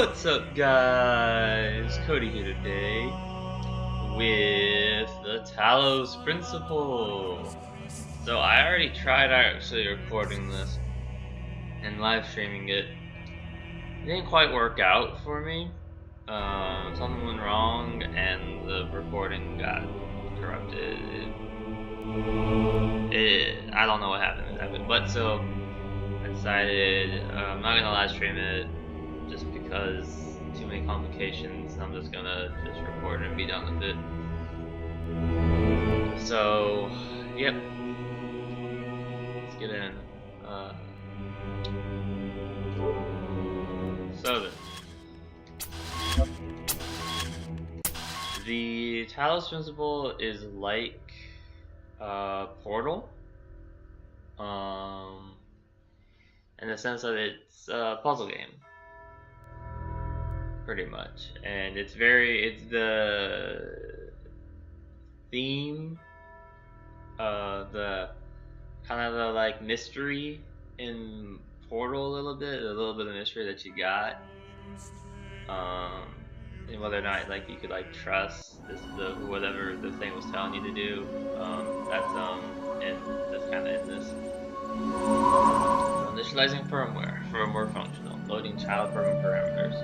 What's up, guys? Cody here today with the Talos principle. So I already tried actually recording this and live streaming it. It didn't quite work out for me. Something went wrong and the recording got corrupted. I don't know what happened, but so I decided I'm not gonna live stream it just because too many complications. I'm just gonna record it and be done with it. So, yep. Let's get in. So then, the Talos principle is like Portal, in the sense that it's a puzzle game, pretty much, and it's the theme, the kind of the like mystery in Portal a little bit of mystery that you got, and whether or not like you could like trust whatever the thing was telling you to do. That's kind of in this. Initializing firmware functional, loading child firmware parameters,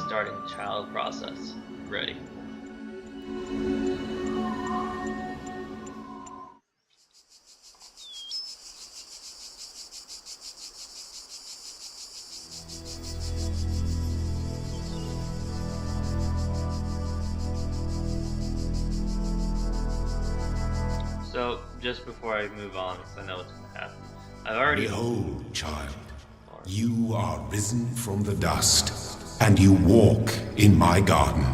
starting child process, ready. So, just before I move on, because I know what's going to happen, I've already... Behold, child, you are risen from the dust, and you walk in my garden.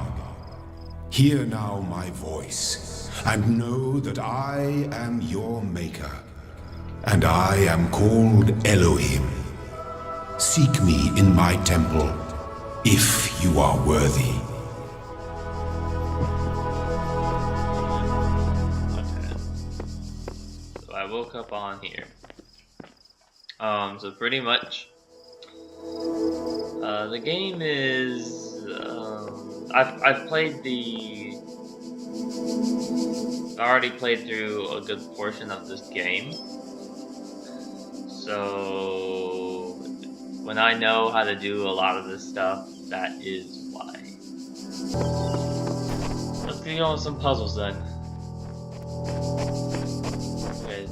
Hear now my voice, and know that I am your maker, and I am called Elohim. Seek me in my temple, if you are worthy. I woke up on here. So pretty much, the game is, I've already played through a good portion of this game. So, when I know how to do a lot of this stuff, that is why. Let's get on with some puzzles then.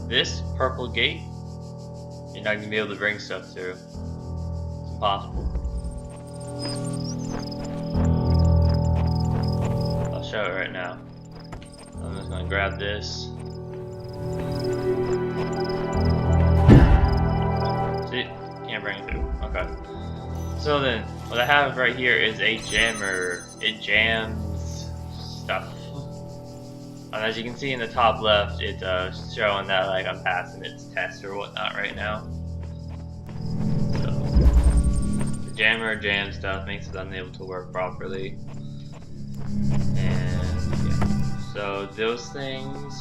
This purple gate, you're not gonna be able to bring stuff through. It's impossible. I'll show it right now. I'm just gonna grab this. See? Can't bring it through. Okay. So then, what I have right here is a jammer. It jams stuff. And as you can see in the top left, it's showing that like I'm passing its test or whatnot right now. So the jammer jams stuff, makes it unable to work properly. And yeah. So those things,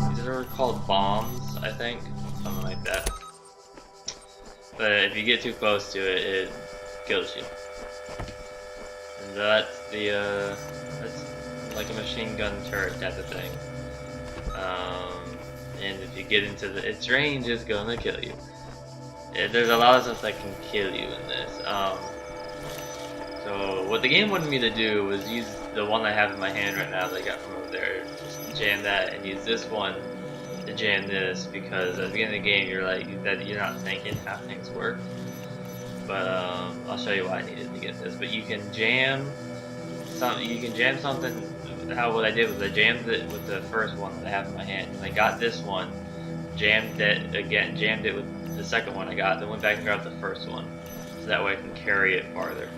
these are called bombs, I think, something like that. But if you get too close to it, it kills you. And that's that's like a machine gun turret type of thing. And if you get into its range, it's gonna kill you. There's a lot of stuff that can kill you in this. So what the game wanted me to do was use the one I have in my hand right now that I got from over there. Just jam that and use this one to jam this, because at the beginning of the game you're not thinking how things work. But I'll show you why I needed to get this. But you can jam something. What I did was I jammed it with the first one that I have in my hand. And I got this one, jammed it again, jammed it with the second one I got, then went back and grabbed the first one. So that way I can carry it farther.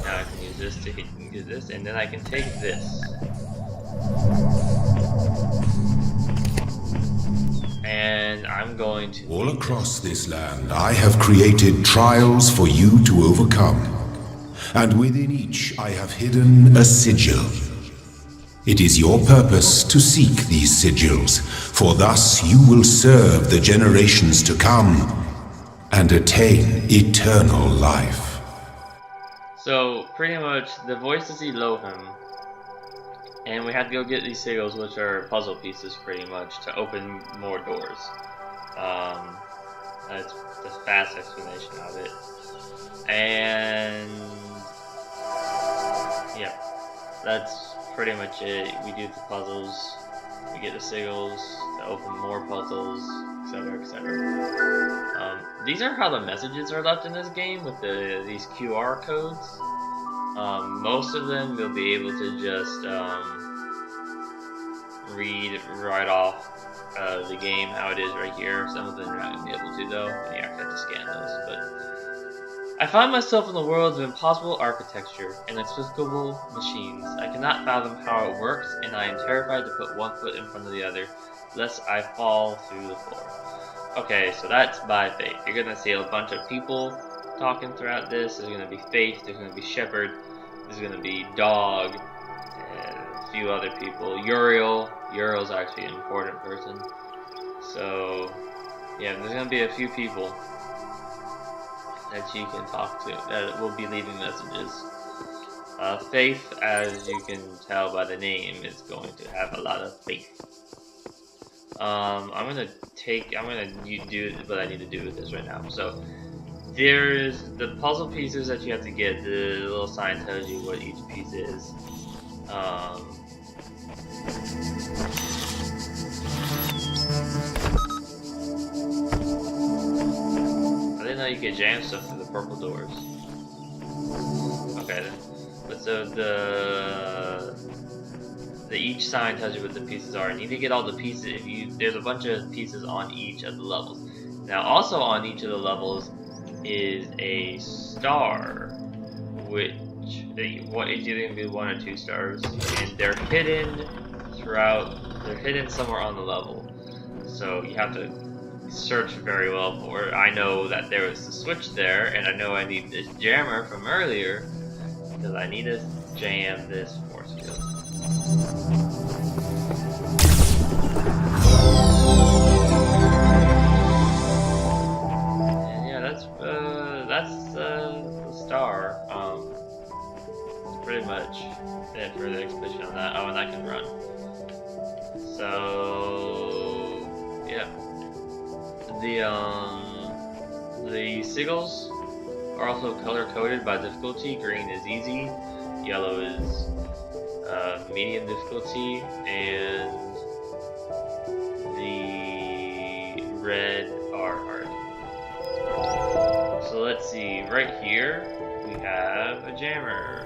Now I can use this to do this, and then I can take this. And I'm going to... All across this land, I have created trials for you to overcome. And within each I have hidden a sigil. It is your purpose to seek these sigils, for thus you will serve the generations to come and attain eternal life. So pretty much the voices Elohim, and we had to go get these sigils, which are puzzle pieces pretty much, to open more doors. That's the fast explanation of it. And yeah, that's pretty much it. We do the puzzles, we get the sigils to open more puzzles, etc., etc. These are how the messages are left in this game with these QR codes. Most of them you'll be able to just read right off the game how it is right here. Some of them you're not going to be able to though, and you actually have to scan those. But I find myself in the world of impossible architecture and inexplicable machines. I cannot fathom how it works, and I am terrified to put one foot in front of the other, lest I fall through the floor. Okay, so that's by faith. You're going to see a bunch of people talking throughout this. There's going to be Faith, there's going to be Shepherd, there's going to be Dog, and a few other people. Uriel's actually an important person. So, yeah, there's going to be a few people that you can talk to that will be leaving messages. Faith, as you can tell by the name, is going to have a lot of faith. I'm gonna do what I need to do with this right now. So there's the puzzle pieces that you have to get. The little sign tells you what each piece is. I didn't know you could jam stuff through the purple doors. Okay then. But so each sign tells you what the pieces are. You need to get all the pieces. There's a bunch of pieces on each of the levels. Now, also on each of the levels is a star, which it's either gonna be 1 or 2 stars, and they're hidden throughout. They're hidden somewhere on the level, so you have to search very well for it. I know that there was a switch there, and I know I need this jammer from earlier because I need to jam this force field. And yeah, that's the star. That's pretty much it for the explanation on that. Oh, and I can run. So yeah, the sigils are also color coded by difficulty. Green is easy, yellow is medium difficulty, and the red are hard. So let's see, right here we have a jammer,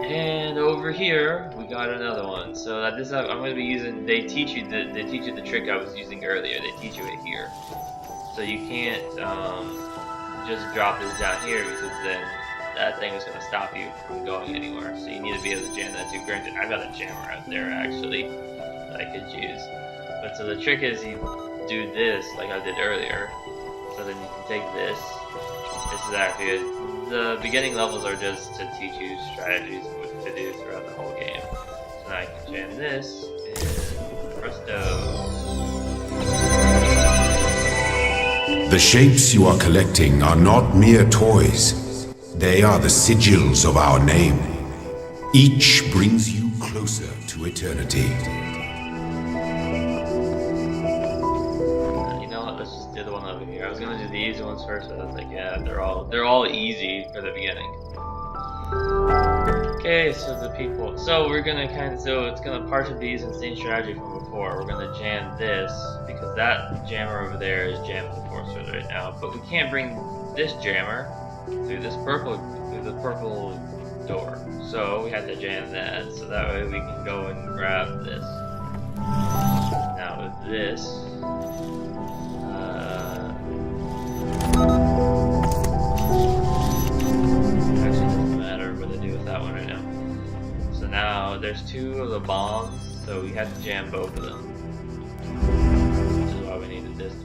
and over here we got another one. So that this I'm going to be using. They teach you the trick I was using earlier. They teach you it here, so you can't just drop this down here because then that thing is going to stop you from going anywhere. So you need to be able to jam that too. Granted, I've got a jammer out there actually that I could use. But so the trick is you do this like I did earlier. So then you can take this. This is actually the beginning levels are just to teach you strategies of what to do throughout the whole game. So now I can jam this and presto. The shapes you are collecting are not mere toys. They are the sigils of our name. Each brings you closer to eternity. You know what? Let's just do the one over here. I was gonna do the easy ones first, but I was like, yeah, they're all easy for the beginning. Okay, so the people. So we're gonna it's gonna partition these in the same strategy from before. We're gonna jam this because that jammer over there is jamming the force field right now. But we can't bring this jammer through the purple door. So we have to jam that, so that way we can go and grab this. Now with this, actually doesn't matter what to do with that one right now. So now there's 2 of the bombs, so we have to jam both of them, which is why we needed this one.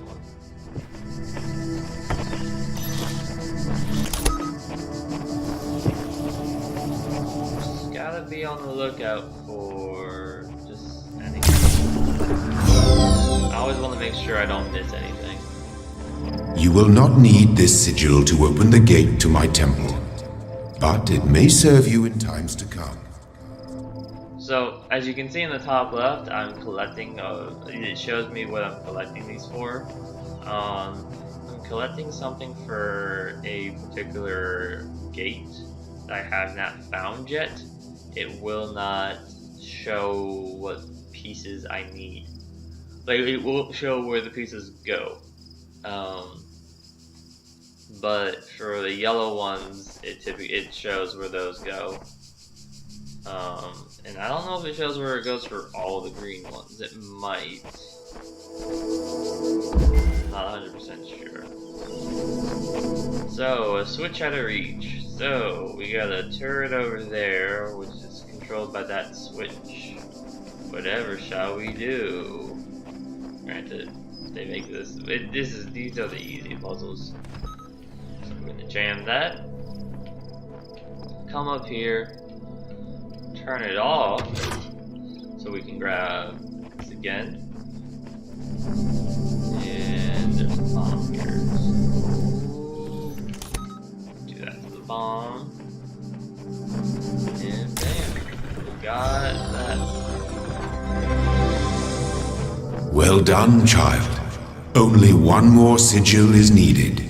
Gotta be on the lookout for just anything. I always want to make sure I don't miss anything. You will not need this sigil to open the gate to my temple, but it may serve you in times to come. So, as you can see in the top left, I'm collecting, it shows me what I'm collecting these for. I'm collecting something for a particular gate that I have not found yet. It will not show what pieces I need. Like, it will show where the pieces go. But for the yellow ones, it shows where those go. And I don't know if it shows where it goes for all the green ones. It might. Not 100% sure. So, a switch out of reach. So, we got a turret over there, which is controlled by that switch. Whatever shall we do? Granted, they make this. These are the easy puzzles. So we're gonna jam that. Come up here. Turn it off. So we can grab this again. And there's a bomb here. Do that to the bomb. And bam. We got that. Well done, child. Only one more sigil is needed.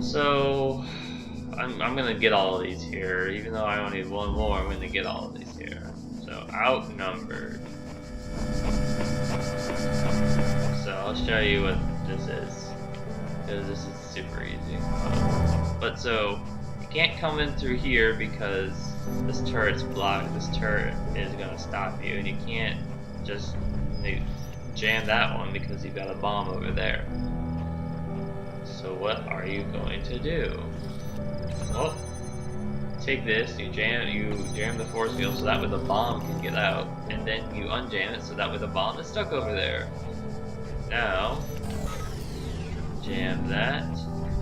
So, I'm gonna get all of these here. Even though I only need one more, I'm gonna get all of these here. So, outnumbered. So, I'll show you what this is. Because this is super easy. But so, you can't come in through here because this turret's blocked. This turret is gonna stop you, and you can't just jam that one because you've got a bomb over there. So what are you going to do? Well, take this, you jam the force field so that way the bomb can get out, and then you unjam it so that way the bomb is stuck over there. Now, jam that,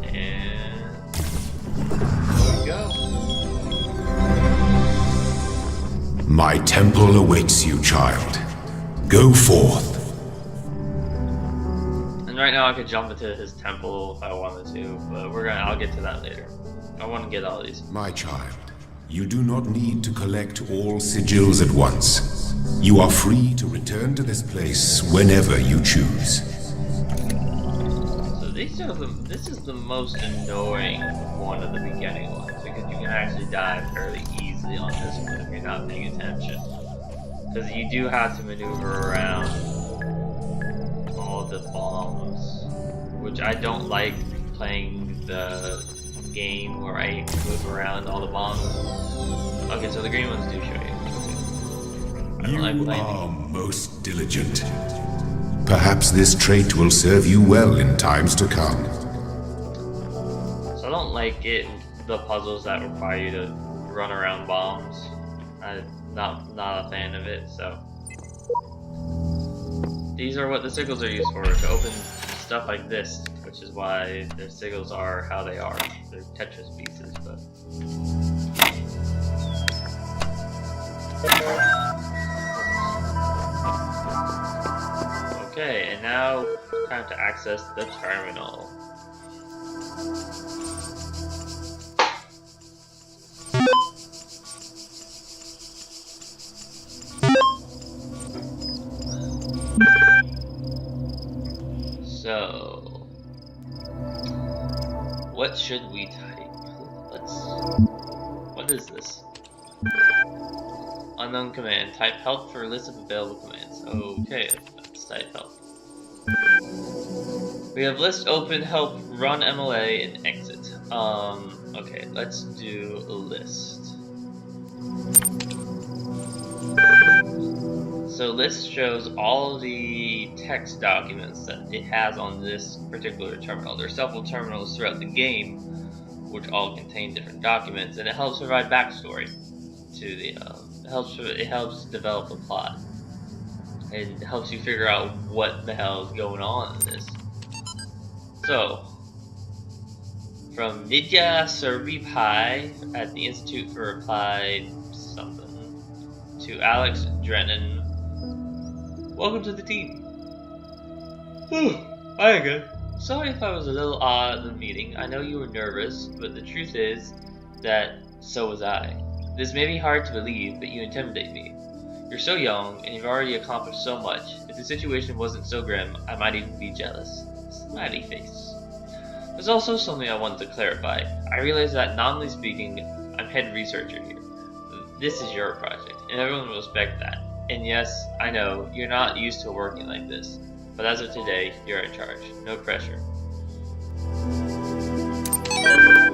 and there we go. My temple awaits you, child. Go forth. And right now I could jump into his temple if I wanted to, but I'll get to that later. I want to get all these. My child, you do not need to collect all sigils at once. You are free to return to this place whenever you choose. So this is the most annoying one of the beginning ones, because you can actually die fairly easily on this one if you're not paying attention. Because you do have to maneuver around all the bombs, which I don't like playing the game where I move around all the bombs. Okay, so the green ones do show you. I don't like playing You are most diligent. Perhaps this trait will serve you well in times to come. So I don't like the puzzles that require you to run around bombs. I'm not a fan of it, so. These are what the sigils are used for, to open stuff like this, which is why their sigils are how they are. They're Tetris pieces, but. Okay, and now time to access the terminal. So, what should we type? What is this? Unknown command. Type help for a list of available commands. Okay, let's type help. We have list open, help, run MLA, and exit. Okay, let's do a list. So list shows all the text documents that it has on this particular terminal. There are several terminals throughout the game which all contain different documents, and it helps provide backstory to the it helps develop the plot. It helps you figure out what the hell is going on in this. So, from Nidya Sarvipai at the Institute for Applied something to Alex Drennan. Welcome to the team. Hi again. Sorry if I was a little odd at the meeting. I know you were nervous, but the truth is that so was I. This may be hard to believe, but you intimidate me. You're so young, and you've already accomplished so much. If the situation wasn't so grim, I might even be jealous. Smiley face. There's also something I wanted to clarify. I realize that, nominally speaking, I'm head researcher here. This is your project, and everyone will respect that. And yes, I know, you're not used to working like this. But as of today, you're in charge. No pressure.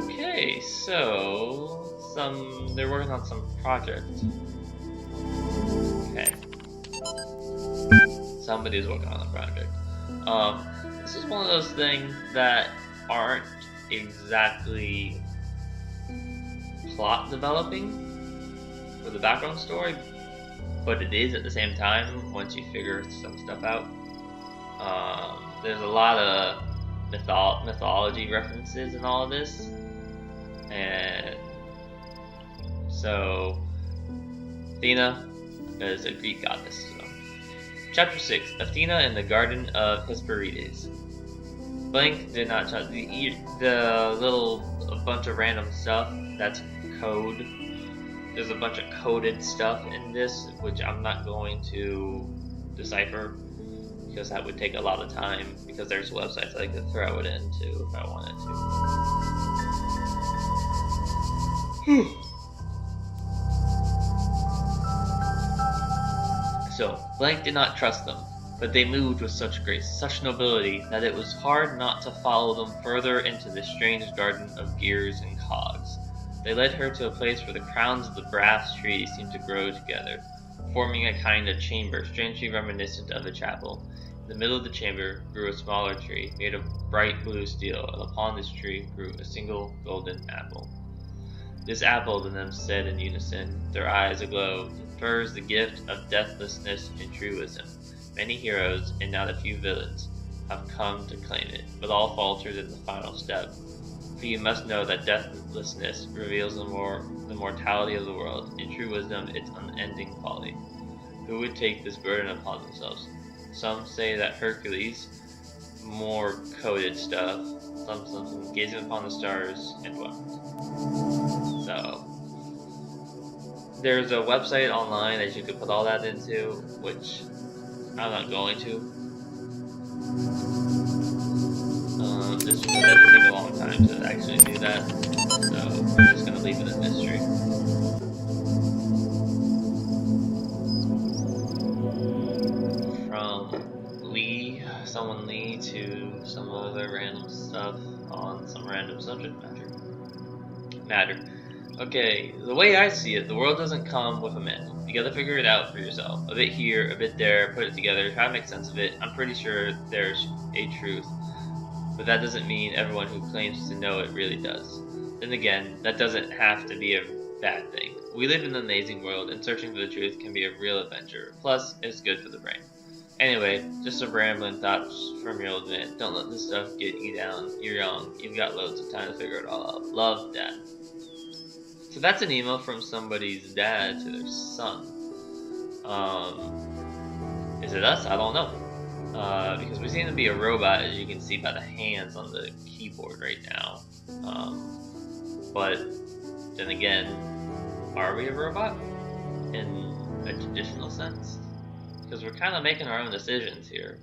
Okay, so they're working on some project. Okay. Somebody's working on a project. This is one of those things that aren't exactly plot developing for the background story, but it is at the same time once you figure some stuff out. There's a lot of mythology references in all of this, and so Athena is a Greek goddess. So. Chapter 6: Athena in the Garden of Hesperides. Blank did not touch the little bunch of random stuff. That's code. There's a bunch of coded stuff in this, which I'm not going to decipher, because that would take a lot of time, because there's websites I could throw it into if I wanted to. So, Blank did not trust them, but they moved with such grace, such nobility, that it was hard not to follow them further into this strange garden of gears and cogs. They led her to a place where the crowns of the brass trees seemed to grow together, forming a kind of chamber strangely reminiscent of a chapel. In the middle of the chamber grew a smaller tree, made of bright blue steel, and upon this tree grew a single golden apple. This apple, the nymphs said in unison, their eyes aglow, confers the gift of deathlessness and true wisdom. Many heroes, and not a few villains, have come to claim it, but all faltered in the final step. For you must know that deathlessness reveals the mortality of the world, and true wisdom its unending folly. Who would take this burden upon themselves? Some say that Hercules, more coded stuff, some gazing upon the stars and wept. So, there's a website online that you could put all that into, which I'm not going to. Just because it would take a long time to actually do that, so we're just going to leave it a mystery. Someone Lee to some other random stuff on some random subject matter. Okay, the way I see it, the world doesn't come with a manual. You gotta figure it out for yourself. A bit here, a bit there, put it together, try to make sense of it. I'm pretty sure there's a truth, but that doesn't mean everyone who claims to know it really does. Then again, that doesn't have to be a bad thing. We live in an amazing world, and searching for the truth can be a real adventure. Plus, it's good for the brain. Anyway, just some rambling thoughts from your old man. Don't let this stuff get you down. You're young. You've got loads of time to figure it all out. Love, Dad. So that's an email from somebody's dad to their son. Is it us? I don't know. Because we seem to be a robot, as you can see by the hands on the keyboard right now. But then again, are we a robot in a traditional sense? Because we're kind of making our own decisions here.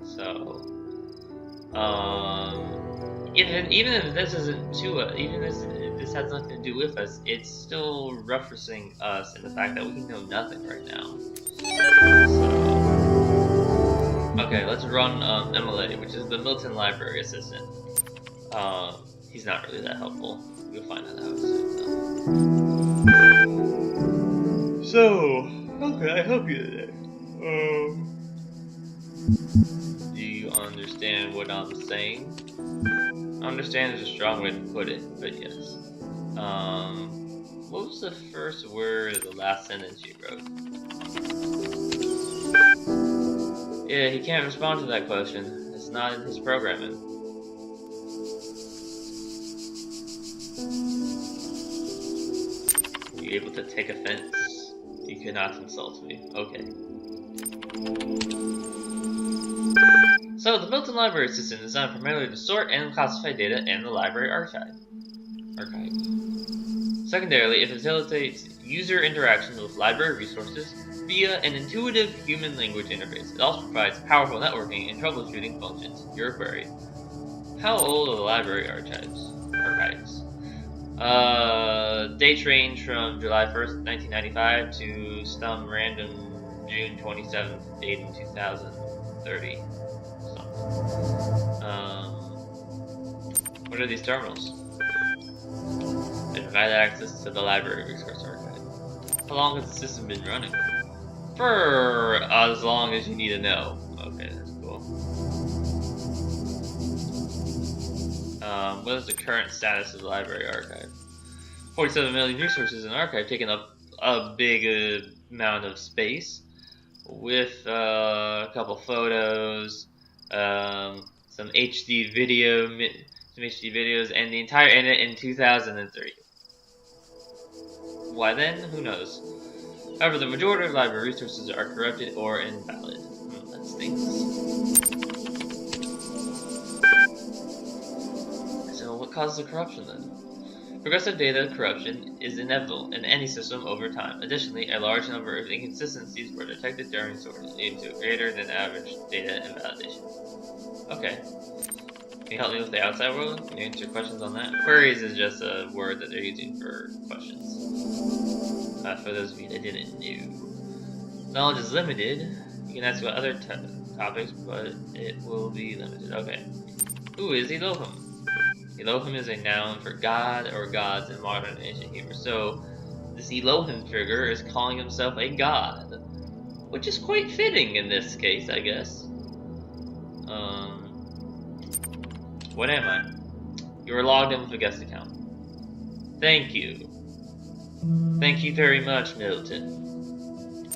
So, even if this isn't even if this has nothing to do with us, it's still referencing us and the fact that we know nothing right now. So, okay, let's run MLA, which is the Milton Library Assistant. He's not really that helpful. We'll find that out soon. So, how can I help you today? Do you understand what I'm saying? Understand is a strong way to put it, but yes. What was the first word of the last sentence you wrote? Yeah, he can't respond to that question. It's not in his programming. You able to take offense? You cannot insult me. Okay. So, the built-in library system is designed primarily to sort and classify data in the library archive. Secondarily, it facilitates user interaction with library resources via an intuitive human language interface. It also provides powerful networking and troubleshooting functions. Your query. How old are the library archives? Dates range from July 1st, 1995 to some random June 27th date in 2030. What are these terminals? They provide access to the library resource archive. How long has the system been running? For as long as you need to know. Okay, that's cool. What is the current status of the library archive? 47 million resources in the archive, taking up a big amount of space, with a couple photos, some HD videos, and the entire internet in 2003. Why then? Who knows? However, the majority of library resources are corrupted or invalid. That stinks. So, what causes the corruption then? Progressive data corruption is inevitable in any system over time. Additionally, a large number of inconsistencies were detected during sorting, leading to greater than average data invalidation. Okay. Can you help me with the outside world? Can you answer questions on that? Queries is just a word that they're using for questions. For those of you that didn't know. Knowledge is limited. You can ask about other topics, but it will be limited. Okay. Who is Elohim? Elohim is a noun for God or gods in modern ancient Hebrew. So, this Elohim figure is calling himself a god, which is quite fitting in this case, I guess. What am I? You are logged in with a guest account. Thank you. Thank you very much, Milton.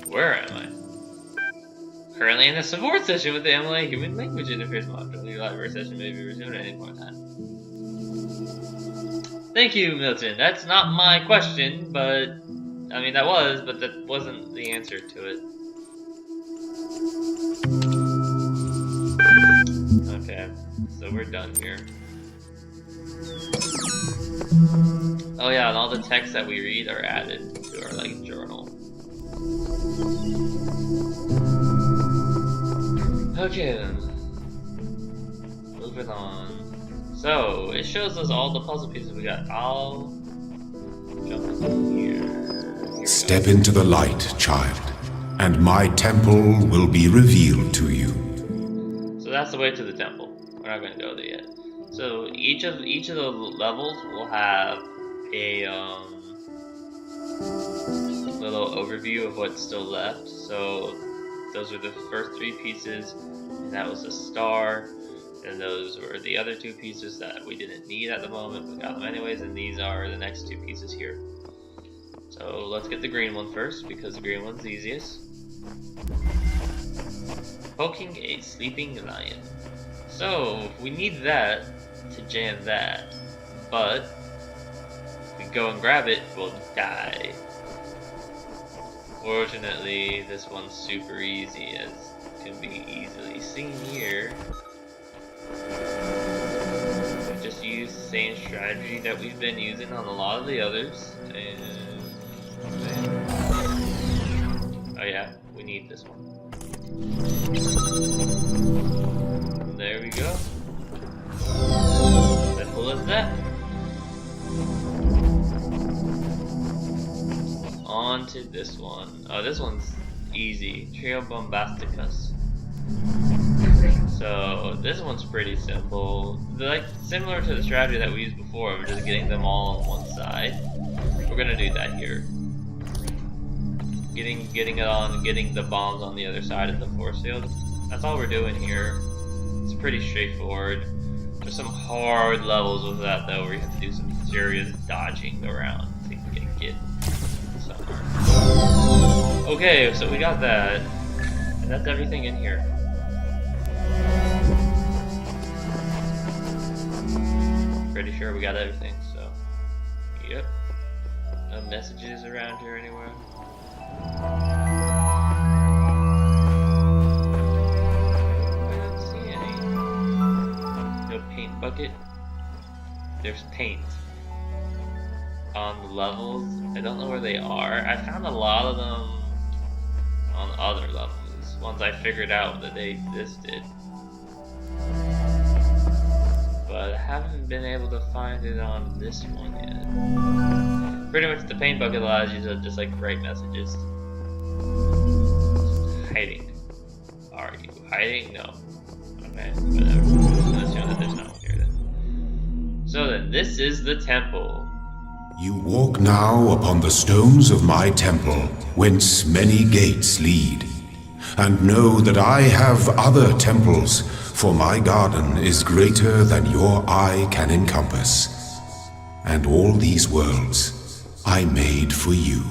Where am I? Currently in a support session with the MLA Human Language Interface module. Your library session may be resumed at any point in time. Thank you, Milton. That's not my question, but I mean that was, but that wasn't the answer to it. Okay, so we're done here. Oh yeah, and all the texts that we read are added to our journal. Okay then. Moving on. So, it shows us all the puzzle pieces we got. I'll jump in here. Step into the light, child, and my temple will be revealed to you. So that's the way to the temple. We're not going to go there yet. So each of the levels will have a little overview of what's still left. So those are the first three pieces, and that was the star. And those were the other two pieces that we didn't need at the moment, we got them anyways, and these are the next two pieces here. So let's get the green one first, because the green one's the easiest. Poking a sleeping lion. So, we need that to jam that, but if we go and grab it, we'll die. Fortunately, this one's super easy, as can be easily seen here. We just use the same strategy that we've been using on a lot of the others, and oh yeah, we need this one. There we go. Simple as that. On to this one. Oh, this one's easy. Trio Bombasticus. So this one's pretty simple. They're similar to the strategy that we used before, of just getting them all on one side. We're gonna do that here. Getting it on, getting the bombs on the other side of the force field. That's all we're doing here. It's pretty straightforward. There's some hard levels with that though, where you have to do some serious dodging around to get somewhere. Okay, so we got that, and that's everything in here. Pretty sure we got everything, so yep. No messages around here anywhere. I don't see any. bucket, there's paint on the levels. I don't know where they are. I found a lot of them on other levels, ones I figured out that they existed. But I haven't been able to find it on this one yet. Pretty much the paint bucket allows you to just like write messages. Hiding. Are you hiding? No. Okay, whatever. Let's assume that there's no one here then. So then, this is the temple. You walk now upon the stones of my temple, whence many gates lead. And know that I have other temples, for my garden is greater than your eye can encompass. And all these worlds I made for you.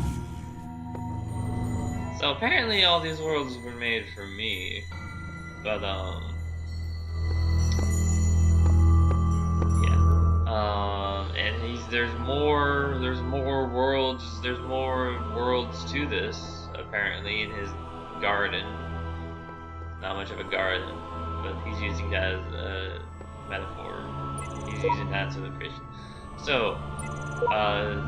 So apparently all these worlds were made for me, but and there's more worlds to this apparently in his garden. Not much of a garden, but he's using that as a metaphor. He's using that as a creation. So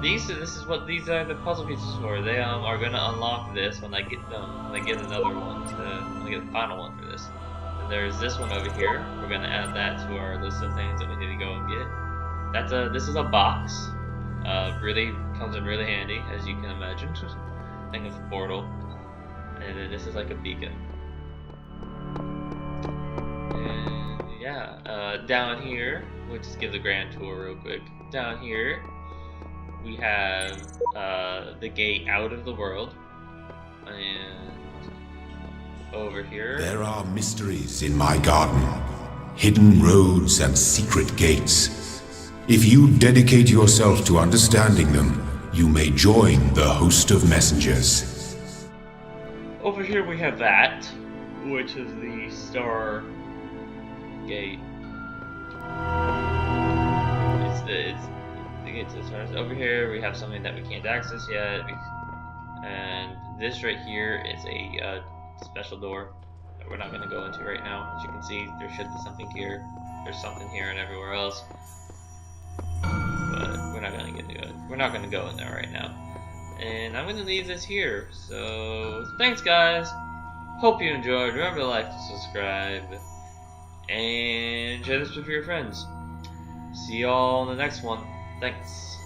this is what these are the puzzle pieces for. They are gonna unlock this when I get them. When I get another one when I get the final one for this. And there's this one over here. We're gonna add that to our list of things that we need to go and get. This is a box. Really comes in really handy, as you can imagine. Thing of a portal. And then this is like a beacon. And yeah, down here, we'll just give the grand tour real quick. Down here, we have the gate out of the world, and over here there are mysteries in my garden, hidden roads and secret gates. If you dedicate yourself to understanding them, you may join the host of messengers. Over here we have that, which is the star gate. It's the gate to the stars. Over here we have something that we can't access yet, and this right here is a special door that we're not going to go into right now. As you can see, there should be something here. There's something here and everywhere else, but we're not going to get to it. We're not going to go in there right now. And I'm going to leave this here. So thanks, guys. Hope you enjoyed. Remember to like, subscribe, and share this with your friends. See y'all in the next one. Thanks.